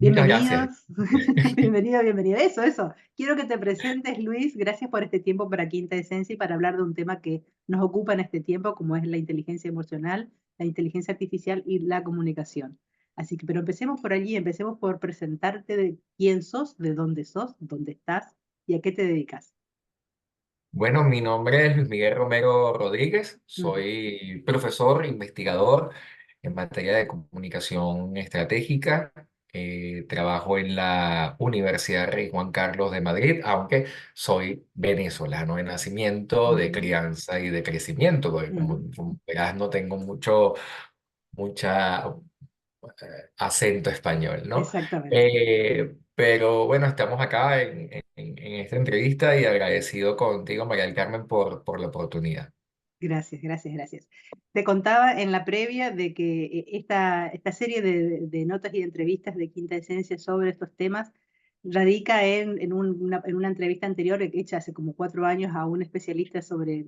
Muchas gracias. Bienvenidos, bienvenido, bienvenida. Eso. Quiero que te presentes, Luis. Gracias por este tiempo para Quinta Esencia y para hablar de un tema que nos ocupa en este tiempo, como es la inteligencia emocional, la inteligencia artificial y la comunicación. Así que, pero empecemos por allí, empecemos por presentarte de quién sos, dónde estás y a qué te dedicas. Bueno, mi nombre es Luis Miguel Romero Rodríguez, Ujú, soy profesor, investigador en materia de comunicación estratégica. Trabajo en la Universidad Rey Juan Carlos de Madrid, aunque soy venezolano de nacimiento, de ujú, crianza y de crecimiento, porque ujú. como verás no tengo mucha acento español, ¿no? Exactamente. Pero bueno, estamos acá en esta entrevista y agradecido contigo, María del Carmen, por la oportunidad. Gracias, gracias, gracias. Te contaba en la previa de que esta serie de notas y de entrevistas de Quinta Esencia sobre estos temas radica en una entrevista anterior hecha hace como 4 años a un especialista sobre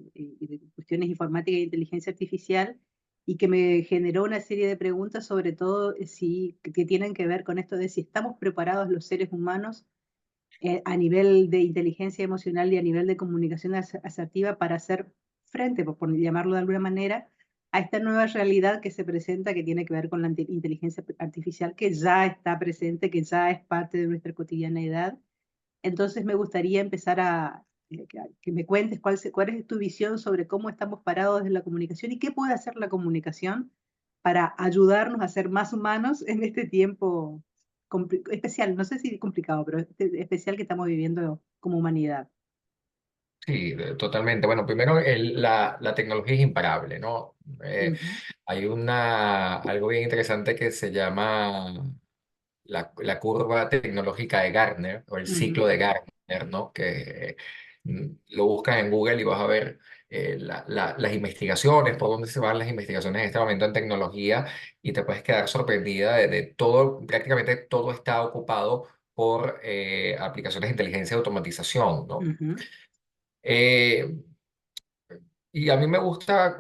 cuestiones informáticas e inteligencia artificial y que me generó una serie de preguntas sobre todo que tienen que ver con esto de si estamos preparados los seres humanos a nivel de inteligencia emocional y a nivel de comunicación asertiva para hacer frente, por llamarlo de alguna manera, a esta nueva realidad que se presenta que tiene que ver con la inteligencia artificial que ya está presente, que ya es parte de nuestra cotidianeidad. Entonces me gustaría empezar que me cuentes cuál es tu visión sobre cómo estamos parados desde la comunicación y qué puede hacer la comunicación para ayudarnos a ser más humanos en este tiempo especial, no sé si complicado, pero especial que estamos viviendo como humanidad. Sí, totalmente. Bueno, primero la tecnología es imparable, ¿no? Ujú, Hay algo bien interesante que se llama la curva tecnológica de Gartner o el ujú, ciclo de Gartner, ¿no? Que lo buscas en Google y vas a ver las investigaciones, por dónde se van las investigaciones en este momento en tecnología y te puedes quedar sorprendida de todo, prácticamente todo está ocupado por aplicaciones de inteligencia y automatización, ¿no? ujú, Eh, y a mí me gusta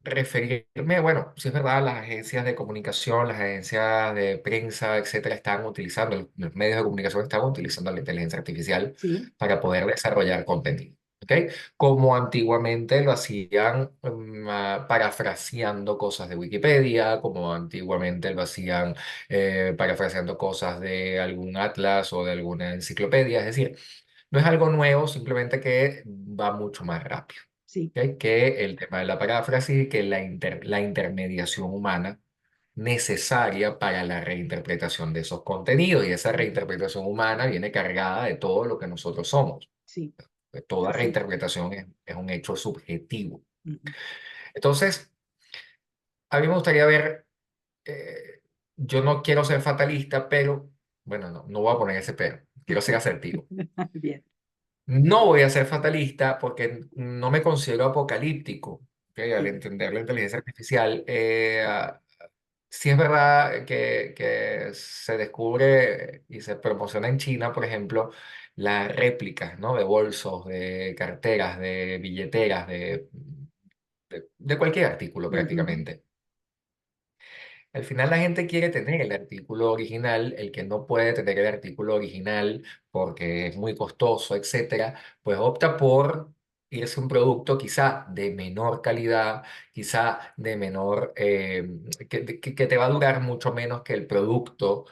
referirme, bueno, sí es verdad, las agencias de comunicación, las agencias de prensa, etcétera, están utilizando, los medios de comunicación están utilizando la inteligencia artificial sí, para poder desarrollar contenido. ¿Ok? Como antiguamente lo hacían parafraseando cosas de Wikipedia, como antiguamente lo hacían parafraseando cosas de algún atlas o de alguna enciclopedia. Es decir, no es algo nuevo, simplemente que va mucho más rápido. sí, ¿Ok? Que el tema de la paráfrasis y que la intermediación humana necesaria para la reinterpretación de esos contenidos. Y esa ujú, reinterpretación humana viene cargada de todo lo que nosotros somos. sí, Toda así es. reinterpretación es un hecho subjetivo. Ujú. Entonces, a mí me gustaría ver, eh, yo no quiero ser fatalista, pero, bueno, no voy a poner ese pero, quiero ser asertivo. Bien. No voy a ser fatalista porque no me considero apocalíptico, ¿ok? Al Ujú, entender la inteligencia artificial. Sí es verdad que se descubre y se promociona en China, por ejemplo, las réplicas, ¿no? De bolsos, de carteras, de billeteras, de cualquier artículo ujú, prácticamente. Al final la gente quiere tener el artículo original, el que no puede tener el artículo original porque es muy costoso, etcétera, pues opta por irse a un producto quizá de menor calidad, quizá de menor, que te va a durar mucho menos que el producto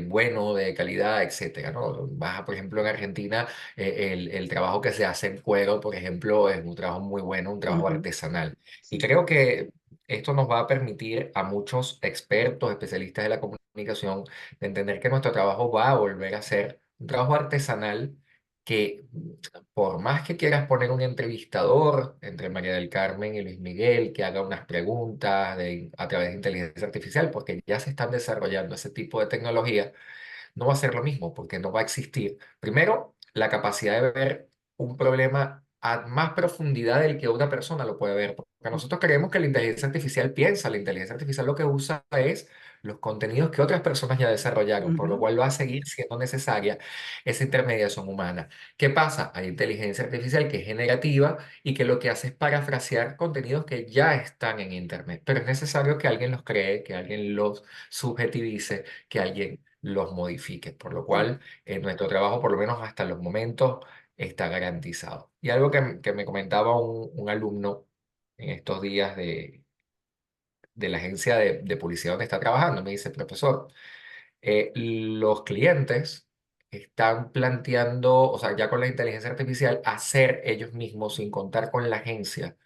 bueno, de calidad, etcétera, ¿no? Por ejemplo, en Argentina, el trabajo que se hace en cuero, por ejemplo, es un trabajo muy bueno, un trabajo ujú, artesanal. Y sí, creo que esto nos va a permitir a muchos expertos, especialistas de la comunicación, de entender que nuestro trabajo va a volver a ser un trabajo artesanal que por más que quieras poner un entrevistador entre María del Carmen y Luis Miguel que haga unas preguntas a través de inteligencia artificial, porque ya se están desarrollando ese tipo de tecnología, no va a ser lo mismo porque no va a existir, primero, la capacidad de ver un problema a más profundidad del que una persona lo puede ver. Porque nosotros creemos que la inteligencia artificial piensa, la inteligencia artificial lo que usa es los contenidos que otras personas ya desarrollaron, por lo ujú, cual va a seguir siendo necesaria esa intermediación humana. ¿Qué pasa? Hay inteligencia artificial que es generativa y que lo que hace es parafrasear contenidos que ya están en Internet, pero es necesario que alguien los cree, que alguien los subjetivice, que alguien los modifiques, por lo sí. cual nuestro trabajo, por lo menos hasta los momentos, está garantizado. Y algo que me comentaba un alumno en estos días de la agencia de publicidad donde está trabajando, me dice, profesor, los clientes están planteando, o sea, ya con la inteligencia artificial, hacer ellos mismos, sin contar con la agencia,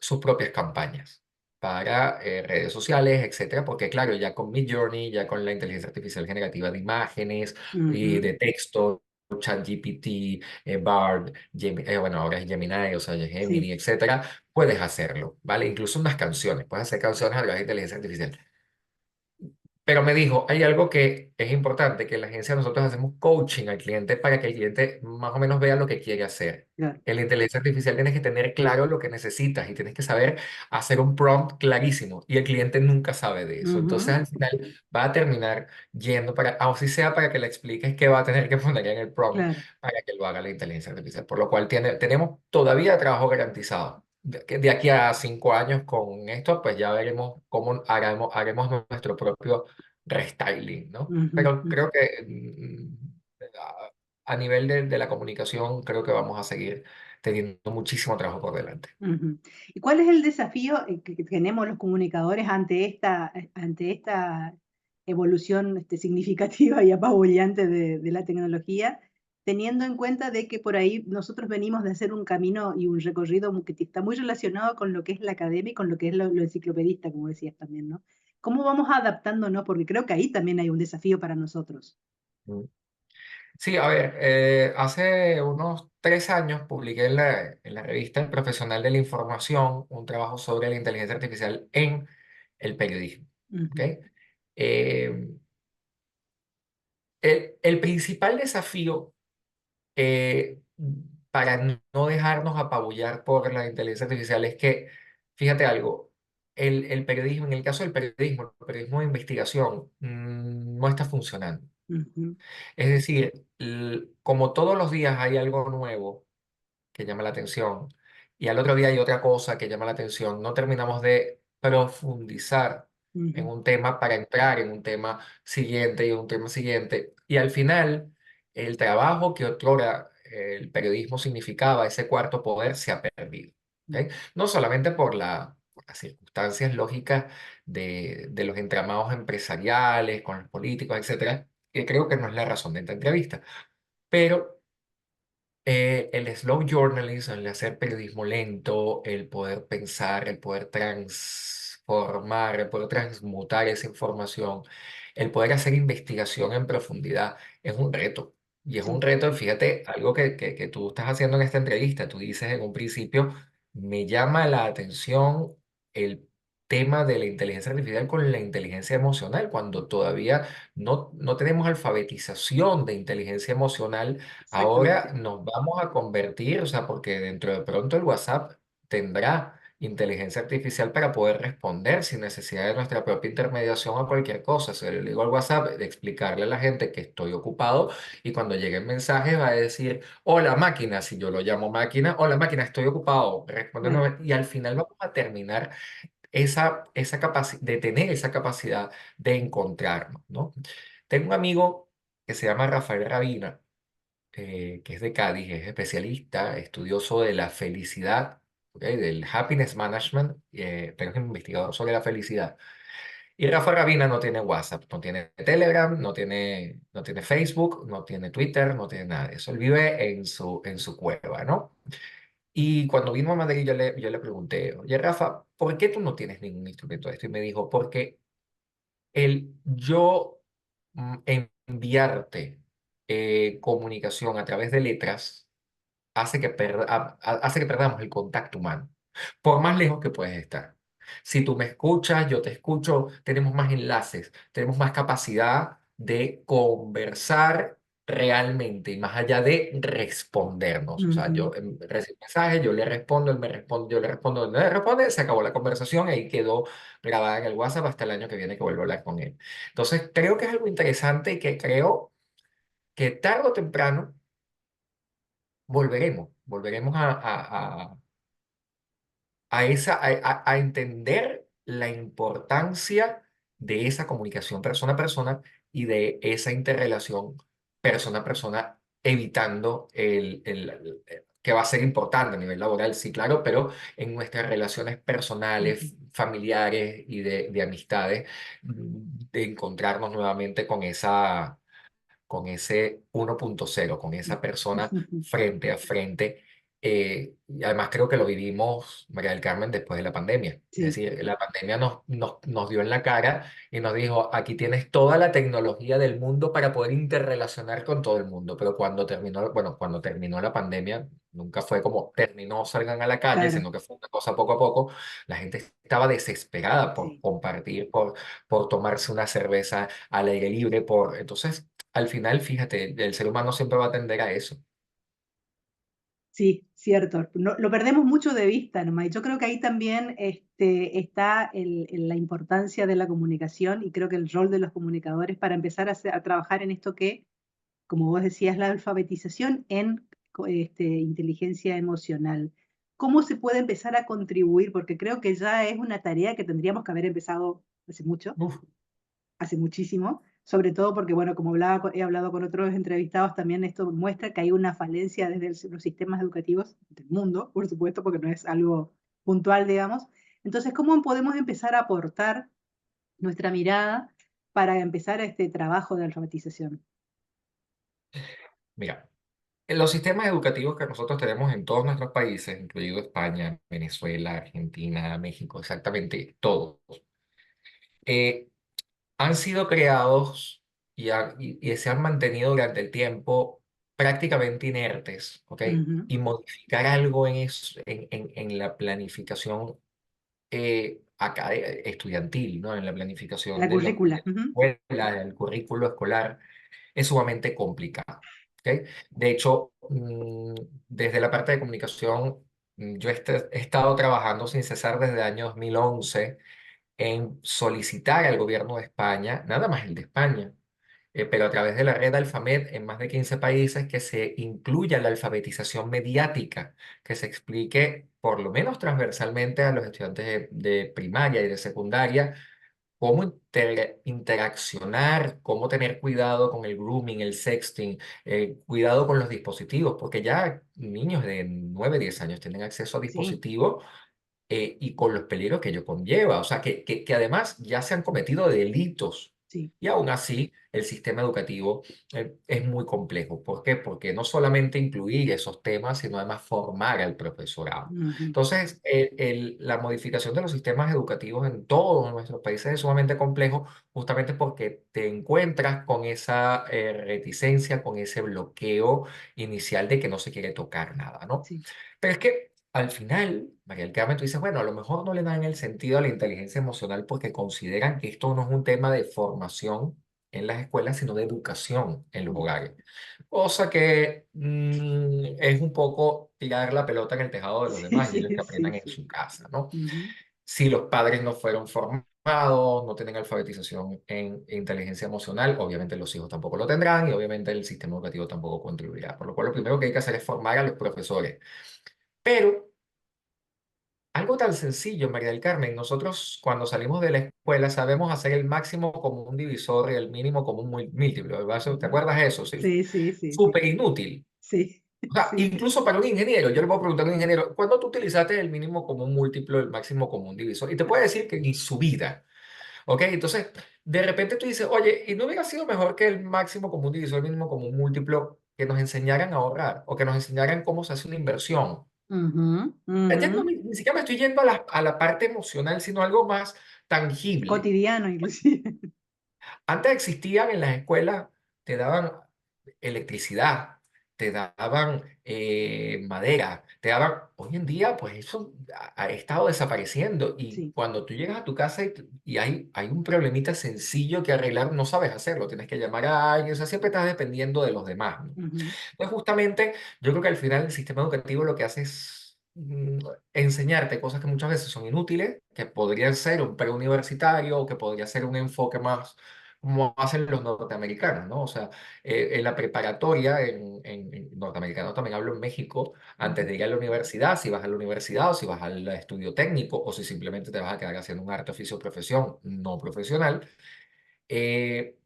sus propias campañas para redes sociales, etcétera, porque claro, ya con Midjourney, ya con la inteligencia artificial generativa de imágenes y Ujú, de texto, ChatGPT, Bard, bueno, ahora es Gemini, o sea, Gemini, sí, etcétera, puedes hacerlo, ¿vale? Incluso unas canciones, puedes hacer canciones a través de inteligencia artificial. Pero me dijo, hay algo que es importante, que en la agencia nosotros hacemos coaching al cliente para que el cliente más o menos vea lo que quiere hacer. claro. En la inteligencia artificial tienes que tener claro lo que necesitas y tienes que saber hacer un prompt clarísimo y el cliente nunca sabe de eso. Entonces Ujú, al final va a terminar yendo para, así sea para que le expliques qué va a tener que poner en el prompt claro. para que lo haga la inteligencia artificial. Por lo cual tenemos todavía trabajo garantizado. De aquí a 5 años con esto, pues ya veremos cómo haremos nuestro propio restyling, ¿no? Ujú, Pero ujú, creo que a nivel de la comunicación, creo que vamos a seguir teniendo muchísimo trabajo por delante. ujú. ¿Y cuál es el desafío que tenemos los comunicadores ante esta evolución significativa y apabullante de la tecnología, teniendo en cuenta de que por ahí nosotros venimos de hacer un camino y un recorrido que está muy relacionado con lo que es la academia y con lo que es lo enciclopedista, como decías también, ¿no? ¿Cómo vamos adaptándonos? Porque creo que ahí también hay un desafío para nosotros. Mm. Sí, a ver, hace unos 3 años publiqué en la revista El Profesional de la Información un trabajo sobre la inteligencia artificial en el periodismo. ¿Ok? Ujú, Eh, el principal desafío eh, para no dejarnos apabullar por la inteligencia artificial es que, fíjate algo, el periodismo, en el caso del periodismo, el periodismo de investigación, no está funcionando. ujú, Es decir, como todos los días hay algo nuevo que llama la atención y al otro día hay otra cosa que llama la atención, no terminamos de profundizar en ujú, un tema para entrar en un tema siguiente y un tema siguiente. Y al final, el trabajo que otrora el periodismo significaba ese cuarto poder se ha perdido. ¿Ok? No solamente por las circunstancias lógicas de los entramados empresariales, con los políticos, etcétera, que creo que no es la razón de esta entrevista, pero el slow journalism, el hacer periodismo lento, el poder pensar, el poder transformar, el poder transmutar esa información, el poder hacer investigación en profundidad, es un reto. Y es un sí, reto, fíjate, algo que tú estás haciendo en esta entrevista. Tú dices en un principio, me llama la atención el tema de la inteligencia artificial con la inteligencia emocional, cuando todavía no tenemos alfabetización de inteligencia emocional. Ahora exactamente. nos vamos a convertir, o sea, porque dentro de pronto el WhatsApp tendrá inteligencia artificial para poder responder sin necesidad de nuestra propia intermediación a cualquier cosa. O sea, le digo al WhatsApp de explicarle a la gente que estoy ocupado y cuando lleguen mensajes va a decir, hola máquina, si yo lo llamo máquina, hola máquina, estoy ocupado, Claro. respóndeme. Y al final vamos a terminar esa capacidad de tener esa capacidad de encontrarnos, ¿no? Tengo un amigo que se llama Rafael Rabina, que es de Cádiz, es especialista, estudioso de la felicidad, ¿ok? Del happiness management, pero es un investigador sobre la felicidad. Y Rafa Rabina no tiene WhatsApp, no tiene Telegram, no tiene Facebook, no tiene Twitter, no tiene nada de eso. Él vive en su cueva, ¿no? Y cuando vino a Madrid yo le pregunté, oye Rafa, ¿por qué tú no tienes ningún instrumento de esto? Y me dijo, porque el yo enviarte comunicación a través de letras hace que perdamos el contacto humano, por más lejos que puedes estar. Si tú me escuchas, yo te escucho, tenemos más enlaces, tenemos más capacidad de conversar realmente, y más allá de respondernos. O sea, yo Ujú, recibo mensajes, yo le respondo, él me responde, yo le respondo, él me responde, se acabó la conversación, ahí quedó grabada en el WhatsApp hasta el año que viene que vuelvo a hablar con él. Entonces, creo que es algo interesante y que creo que tarde o temprano volveremos a entender la importancia de esa comunicación persona a persona y de esa interrelación persona a persona, evitando que va a ser importante a nivel laboral, sí, claro, pero en nuestras relaciones Ujú. personales, familiares y de amistades, de encontrarnos nuevamente con ese 1.0 con esa persona frente a frente. Y además creo que lo vivimos, María del Carmen, después de la pandemia. Es Sí, decir, la pandemia nos dio en la cara y nos dijo, aquí tienes toda la tecnología del mundo para poder interrelacionar con todo el mundo. Pero cuando terminó, bueno, cuando terminó la pandemia, nunca fue como terminó, salgan a la calle, claro, sino que fue una cosa poco a poco. La gente estaba desesperada por sí. compartir, por tomarse una cerveza al aire libre, entonces al final, fíjate, el ser humano siempre va a tender a eso. Sí, cierto. Lo perdemos mucho de vista nomás. Y yo creo que ahí también está la importancia de la comunicación y creo que el rol de los comunicadores para empezar a trabajar en esto que, como vos decías, la alfabetización en inteligencia emocional. ¿Cómo se puede empezar a contribuir? Porque creo que ya es una tarea que tendríamos que haber empezado hace mucho, Uf, hace muchísimo, sobre todo porque, bueno, como he hablado con otros entrevistados, también esto muestra que hay una falencia desde los sistemas educativos del mundo, por supuesto, porque no es algo puntual, digamos. Entonces, ¿cómo podemos empezar a aportar nuestra mirada para empezar este trabajo de alfabetización? mira, en los sistemas educativos que nosotros tenemos en todos nuestros países, incluido España, Venezuela, Argentina, México, exactamente todos, eh, han sido creados y se han mantenido durante el tiempo prácticamente inertes, ¿ok? Ujú. Y modificar algo en la planificación estudiantil, ¿no? En la planificación La de currícula. la Ujú. escuela, del currículo escolar, es sumamente complicado. ¿Ok? De hecho, desde la parte de comunicación, yo he estado trabajando sin cesar desde el año 2011 en solicitar al gobierno de España, nada más el de España, pero a través de la red Alfamed en más de 15 países, que se incluya la alfabetización mediática, que se explique por lo menos transversalmente a los estudiantes de primaria y de secundaria cómo interaccionar, cómo tener cuidado con el grooming, el sexting, cuidado con los dispositivos, porque ya niños de 9 10 años tienen acceso a Sí, dispositivos y con los peligros que ello conlleva. O sea, que además ya se han cometido delitos sí. y aún así el sistema educativo es muy complejo. ¿Por qué? Porque no solamente incluir esos temas, sino además formar al profesorado. Ujú. Entonces, la modificación de los sistemas educativos en todos nuestros países es sumamente complejo, justamente porque te encuentras con esa reticencia, con ese bloqueo inicial de que no se quiere tocar nada, ¿no? Sí. Pero es que al final, María del Carmen, tú dices, bueno, a lo mejor no le dan el sentido a la inteligencia emocional porque consideran que esto no es un tema de formación en las escuelas, sino de educación en los Mm. hogares. Cosa que es un poco tirar la pelota en el tejado de los Sí, demás y ellos sí, que sí, aprendan en sí. su casa, ¿no? Ujú. Si los padres no fueron formados, no tienen alfabetización en inteligencia emocional, obviamente los hijos tampoco lo tendrán y obviamente el sistema educativo tampoco contribuirá. Por lo cual lo primero que hay que hacer es formar a los profesores. Pero algo tan sencillo, María del Carmen, nosotros cuando salimos de la escuela sabemos hacer el máximo común divisor y el mínimo común múltiplo, ¿verdad? ¿Te Ujú. acuerdas de eso? Sí, Sí, sí, sí, sí. súper inútil. Sí, O sea, sí. incluso para un ingeniero, yo le voy a preguntar a un ingeniero, ¿cuándo tú utilizaste el mínimo común múltiplo, el máximo común divisor? Y te puede decir que en su vida, ¿ok? Entonces, de repente tú dices, oye, ¿y no hubiera sido mejor que el máximo común divisor, el mínimo común múltiplo, que nos enseñaran a ahorrar o que nos enseñaran cómo se hace una inversión? Ujú, Ya no ujú. ni siquiera me estoy yendo a la parte emocional, sino algo más tangible. Cotidiano, inclusive. Antes existían en las escuelas, te daban electricidad, te daban madera, te daban... Hoy en día, pues eso ha estado desapareciendo y Sí. cuando tú llegas a tu casa y hay un problemita sencillo que arreglar, no sabes hacerlo, tienes que llamar a alguien, o sea, siempre estás dependiendo de los demás, ¿no? Ujú. Entonces, justamente, yo creo que al final el sistema educativo lo que hace es enseñarte cosas que muchas veces son inútiles, que podrían ser un preuniversitario o que podría ser un enfoque más como hacen los norteamericanos, ¿no? O sea, en la preparatoria, en norteamericanos también hablo en México, antes Ujú. de ir a la universidad, si vas a la universidad o si vas al estudio técnico o si simplemente te vas a quedar haciendo un arte, oficio, profesión no profesional, eh,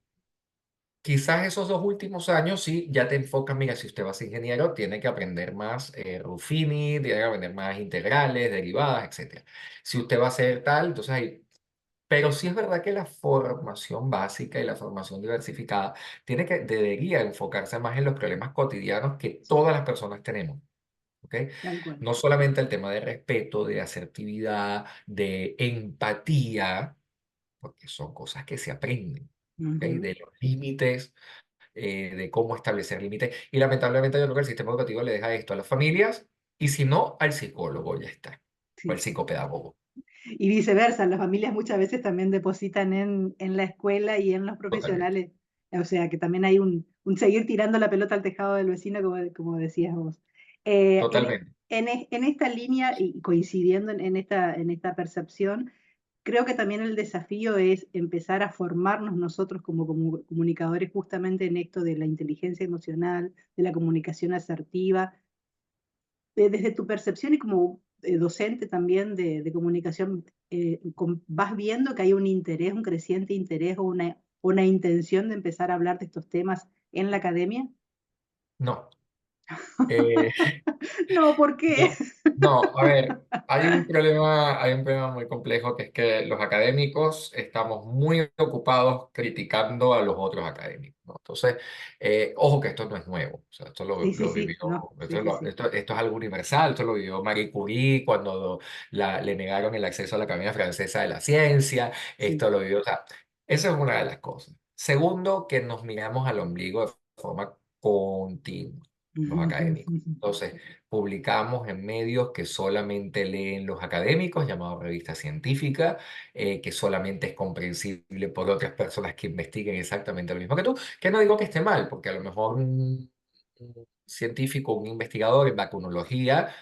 quizás esos 2 últimos años sí ya te enfocas, mira, si usted va a ser ingeniero, tiene que aprender más Ruffini, tiene que aprender más integrales, derivadas, etcétera. Si usted va a ser tal, entonces ahí... Pero sí es verdad que la formación básica y la formación diversificada debería enfocarse más en los problemas cotidianos que Sí, todas las personas tenemos, ¿ok? tal cual. No solamente el tema de respeto, de asertividad, de empatía, porque son cosas que se aprenden, ¿ok? Ujú. De los límites, de cómo establecer límites. Y lamentablemente yo creo que el sistema educativo le deja esto a las familias y si no, al psicólogo ya está, o al Sí. psicopedagogo. Y viceversa, las familias muchas veces también depositan en la escuela y en los Totalmente, profesionales. O sea, que también hay un seguir tirando la pelota al tejado del vecino, como decías vos. totalmente. En esta línea, y coincidiendo en esta percepción, creo que también el desafío es empezar a formarnos nosotros como comunicadores justamente en esto de la inteligencia emocional, de la comunicación asertiva, desde tu percepción y como docente también de comunicación, ¿vas viendo que hay un interés, un creciente interés o una intención de empezar a hablar de estos temas en la academia? No. Eh, No, ¿por qué? No, no, a ver, hay un problema muy complejo que es que los académicos estamos muy ocupados criticando a los otros académicos, ¿no? Entonces, ojo que esto no es nuevo, o sea, esto Sí, sí, lo sí, vivió, no, sí, sí, sí, esto es algo universal, esto lo vivió Marie Curie cuando le negaron el acceso a la Academia Francesa de la Ciencia, sí. esto lo vivió, o sea, eso es una de las cosas. Segundo, que nos miramos al ombligo de forma continua, los académicos. Entonces, publicamos en medios que solamente leen los académicos, llamados revistas científicas, que solamente es comprensible por otras personas que investiguen exactamente lo mismo que tú, que no digo que esté mal, porque a lo mejor un científico, un investigador en vacunología,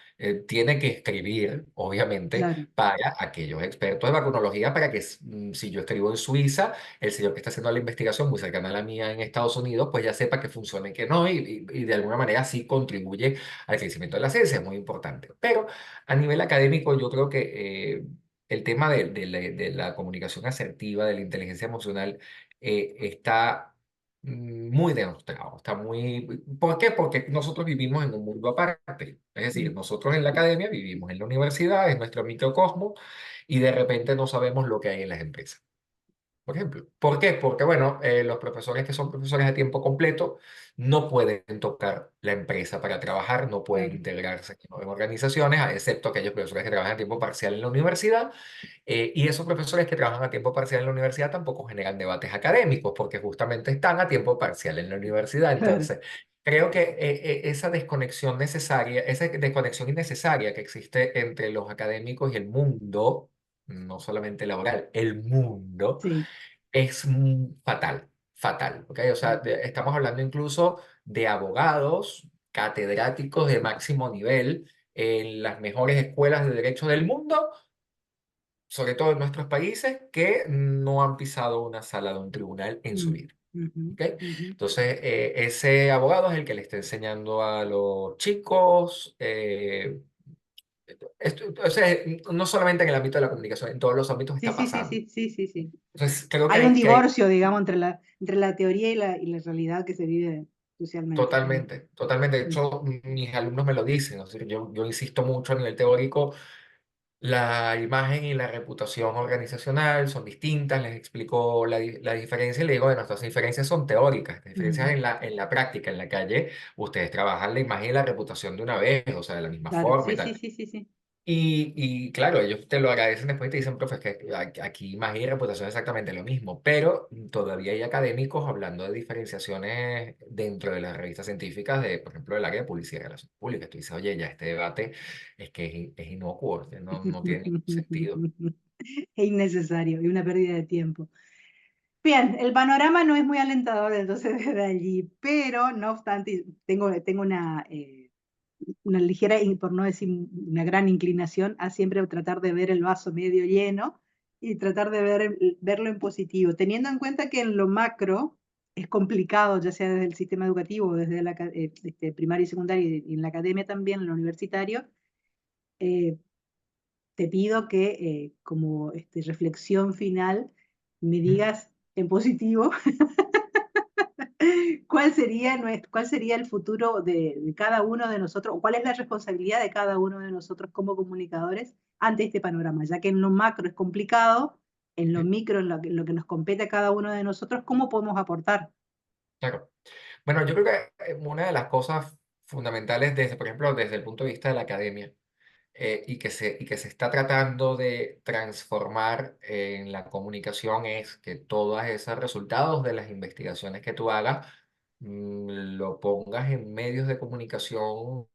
tiene que escribir, obviamente, Claro, para aquellos expertos de vacunología, para que si yo escribo en Suiza, el señor que está haciendo la investigación muy cercana a la mía en Estados Unidos, pues ya sepa que funciona y que no, y de alguna manera sí contribuye al crecimiento de la ciencia, es muy importante. Pero a nivel académico, yo creo que el tema de la comunicación asertiva, de la inteligencia emocional, está muy demostrado. Está muy... ¿Por qué? Porque nosotros vivimos en un mundo aparte. Es decir, mm, nosotros en la academia vivimos en la universidad, es nuestro microcosmo, y de repente no sabemos lo que hay en las empresas. Por ejemplo. ¿Por qué? Porque, bueno, los profesores que son profesores a tiempo completo no pueden tocar la empresa para trabajar, no pueden claro, integrarse en organizaciones, excepto aquellos profesores que trabajan a tiempo parcial en la universidad. Y esos profesores que trabajan a tiempo parcial en la universidad tampoco generan debates académicos, porque justamente están a tiempo parcial en la universidad. claro, Entonces, creo que esa desconexión necesaria, esa desconexión innecesaria que existe entre los académicos y el mundo, no solamente laboral, el mundo sí, es fatal, fatal, ¿ok? O sea, sí. estamos hablando incluso de abogados, catedráticos de máximo nivel en las mejores escuelas de derecho del mundo, sobre todo en nuestros países, que no han pisado una sala de un tribunal en su Mm, vida, ujú, ¿ok? ujú. Entonces, ese abogado es el que le está enseñando a los chicos, o sea, no solamente en el ámbito de la comunicación, en todos los ámbitos Sí, está sí, sí, pasando. sí, sí, sí, sí. Entonces, creo Hay un que hay divorcio, digamos, entre la teoría y la realidad que se vive socialmente. Mm, totalmente, totalmente. De mm, hecho, mis alumnos me lo dicen. O sea, yo insisto mucho a nivel teórico, la imagen y la reputación organizacional son distintas. Les explico la diferencia y les digo, bueno, nuestras diferencias son teóricas. Las diferencias mm. en la práctica, en la calle, ustedes trabajan la imagen y la reputación de una vez, o sea, de la misma Claro, forma sí, y sí, tal. sí, sí, sí. Y claro, ellos te lo agradecen después y te dicen, profe, es que aquí imagen y reputación es exactamente lo mismo, pero todavía hay académicos hablando de diferenciaciones dentro de las revistas científicas, por ejemplo, del área de publicidad y relaciones públicas. Tú dices, oye, ya este debate es que es inocuo, que no tiene ningún sentido. Es innecesario y una pérdida de tiempo. Bien, el panorama no es muy alentador entonces desde allí, pero no obstante, tengo una ligera, por no decir una gran inclinación a siempre tratar de ver el vaso medio lleno y tratar de verlo en positivo, teniendo en cuenta que en lo macro es complicado, ya sea desde el sistema educativo, desde la primaria y secundaria y en la academia también, en lo universitario. eh, Te pido que como reflexión final me digas en positivo cuál sería el futuro de cada uno de nosotros, o cuál es la responsabilidad de cada uno de nosotros como comunicadores ante este panorama, ya que en lo macro es complicado, en lo micro, en lo que nos compete a cada uno de nosotros, ¿cómo podemos aportar? Claro. Bueno, yo creo que una de las cosas fundamentales desde, por ejemplo, desde el punto de vista de la academia, y que se está tratando de transformar en la comunicación es que todos esos resultados de las investigaciones que tú hagas, lo pongas en medios de comunicación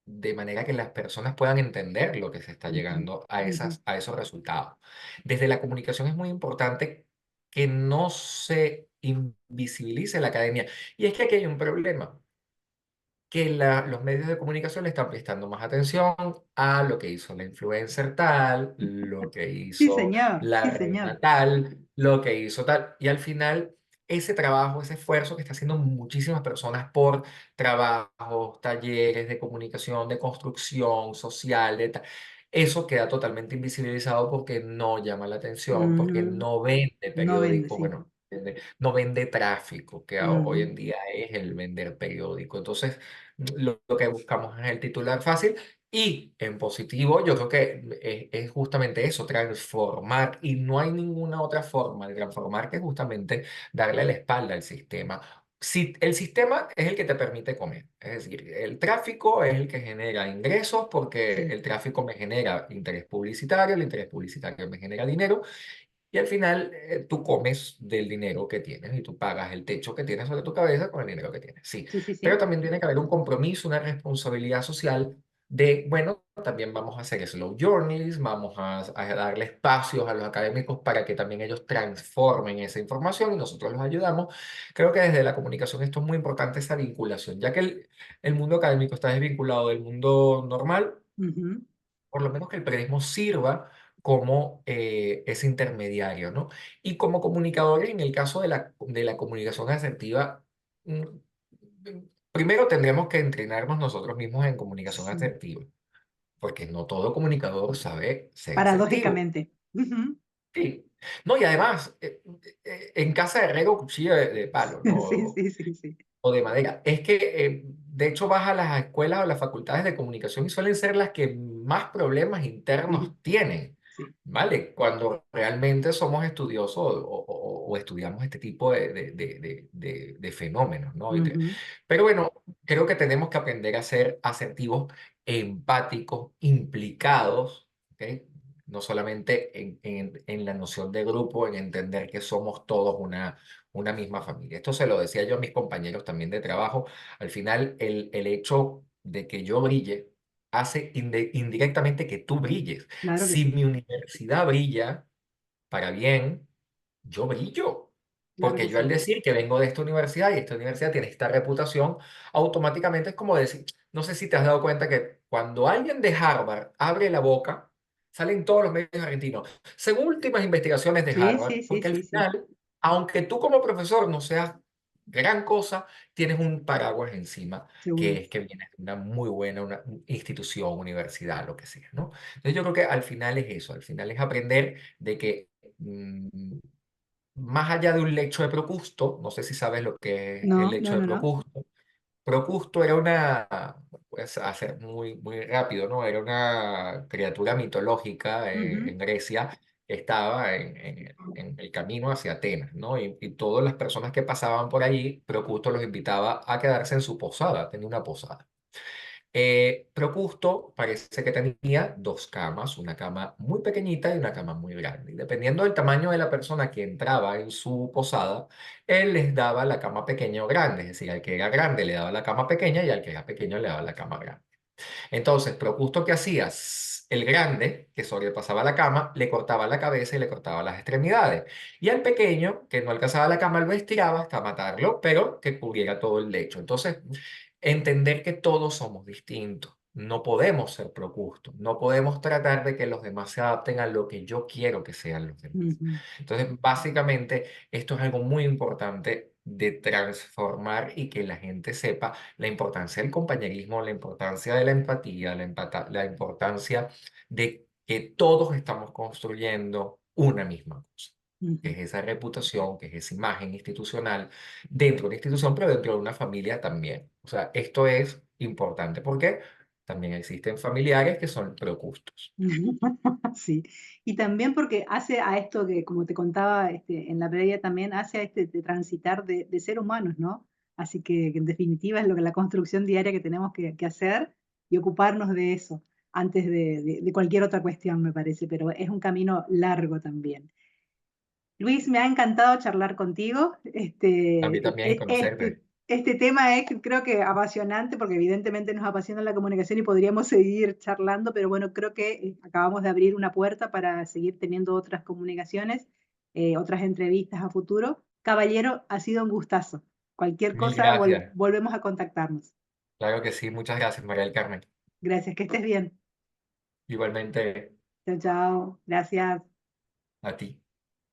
de manera que las personas puedan entender lo que se está Ujú, llegando a ujú, a esos resultados. Desde la comunicación es muy importante que no se invisibilice la academia. Y es que aquí hay un problema, que los medios de comunicación le están prestando más atención a lo que hizo la influencer tal, lo que sí, hizo señor, la sí, señor. reina tal, lo que hizo tal. Y al final, ese trabajo, ese esfuerzo que está haciendo muchísimas personas por trabajos, talleres de comunicación, de construcción social, eso queda totalmente invisibilizado porque no llama la atención, porque Ujú. no vende No vende, periódico, sí. bueno, no vende tráfico, que hoy Ujú, en día es el vender periódico. Entonces, lo que buscamos es el titular fácil y en positivo yo creo que es justamente eso, transformar, y no hay ninguna otra forma de transformar que justamente darle la espalda al sistema. Si el sistema es el que te permite comer, es decir, el tráfico es el que genera ingresos porque sí. el tráfico me genera interés publicitario, el interés publicitario me genera dinero y al final tú comes del dinero que tienes y tú pagas el techo que tienes sobre tu cabeza con el dinero que tienes. Sí, Sí, sí, pero sí. también tiene que haber un compromiso, una responsabilidad social de, bueno, también vamos a hacer slow journeys, a darle espacios a los académicos para que también ellos transformen esa información y nosotros los ayudamos. Creo que desde la comunicación esto es muy importante, esa vinculación, ya que el mundo académico está desvinculado del mundo normal, Ujú, por lo menos que el periodismo sirva como ese intermediario, ¿no? Y como comunicadores, en el caso de la comunicación asertiva, mm, primero tendremos que entrenarnos nosotros mismos en comunicación sí. asertiva, porque no todo comunicador sabe ser asertivo. Paradójicamente. Ujú. Sí. No, y además, en casa de herrero, cuchillo de palo, Sí, ¿no? sí, sí, sí. O de madera. Es que, de hecho, vas a las escuelas o las facultades de comunicación y suelen ser las que más problemas internos tienen, Sí. ¿vale? Cuando realmente somos estudiosos o estudiamos este tipo de fenómenos, ¿no? Ujú. Pero bueno, creo que tenemos que aprender a ser asertivos, empáticos, implicados, ¿ok? No solamente en la noción de grupo, en entender que somos todos una misma familia. Esto se lo decía yo a mis compañeros también de trabajo. Al final, el hecho de que yo brille hace indirectamente que tú brilles. Claro que Si sí. mi universidad brilla para bien, yo brillo. Claro Porque que yo al sí. decir que vengo de esta universidad y esta universidad tiene esta reputación, automáticamente es como decir, no sé si te has dado cuenta que cuando alguien de Harvard abre la boca, salen todos los medios argentinos. Según últimas investigaciones de Sí, sí, Harvard, sí, porque al sí, sí. final, aunque tú como profesor no seas gran cosa, tienes un paraguas encima, que Seguro. es que vienes de una muy buena una institución, universidad, lo que sea, ¿no? Entonces yo creo que al final es eso, al final es aprender de que más allá de un lecho de Procusto, no sé si sabes lo que es el No, no, lecho de no, no. Procusto. Procusto era pues hacer muy rápido, ¿no? Era una criatura mitológica Ujú. en Grecia que estaba en el camino hacia Atenas, ¿no? Y todas las personas que pasaban por allí, Procusto los invitaba a quedarse en su posada, tenía una posada. Procusto parece que tenía dos camas, una cama muy pequeñita y una cama muy grande. Y dependiendo del tamaño de la persona que entraba en su posada, él les daba la cama pequeña o grande. Es decir, al que era grande le daba la cama pequeña y al que era pequeño le daba la cama grande. Entonces, Procusto, ¿qué hacía? El grande, que sobrepasaba la cama, le cortaba la cabeza y le cortaba las extremidades. Y al pequeño, que no alcanzaba la cama, lo estiraba hasta matarlo, pero que cubriera todo el lecho. Entonces, entender que todos somos distintos. no podemos ser pro-gusto, no podemos tratar de que los demás se adapten a lo que yo quiero que sean los demás. Ujú, Entonces, básicamente, esto es algo muy importante de transformar y que la gente sepa la importancia del compañerismo, la importancia de la empatía, la importancia de que todos estamos construyendo una misma cosa, que ujú. es esa reputación, que es esa imagen institucional dentro de una institución, pero dentro de una familia también. O sea, esto es importante porque también existen familiares que son pro-gustos. Sí, y también porque hace a esto que, como te contaba, en la previa también hace a de transitar de ser humanos, ¿no? Así que en definitiva es lo que la construcción diaria que tenemos que hacer y ocuparnos de eso antes de cualquier otra cuestión, me parece, pero es un camino largo también. Luis, me ha encantado charlar contigo. A mí también conocerte. Este tema es creo que apasionante porque evidentemente nos apasiona la comunicación y podríamos seguir charlando, pero bueno, creo que acabamos de abrir una puerta para seguir teniendo otras comunicaciones, otras entrevistas a futuro. Caballero, ha sido un gustazo. Cualquier Mil cosa, gracias. volvemos a contactarnos. Claro que sí. Muchas gracias, María del Carmen. Gracias, que estés bien. Igualmente Chao, chao. Gracias. a ti.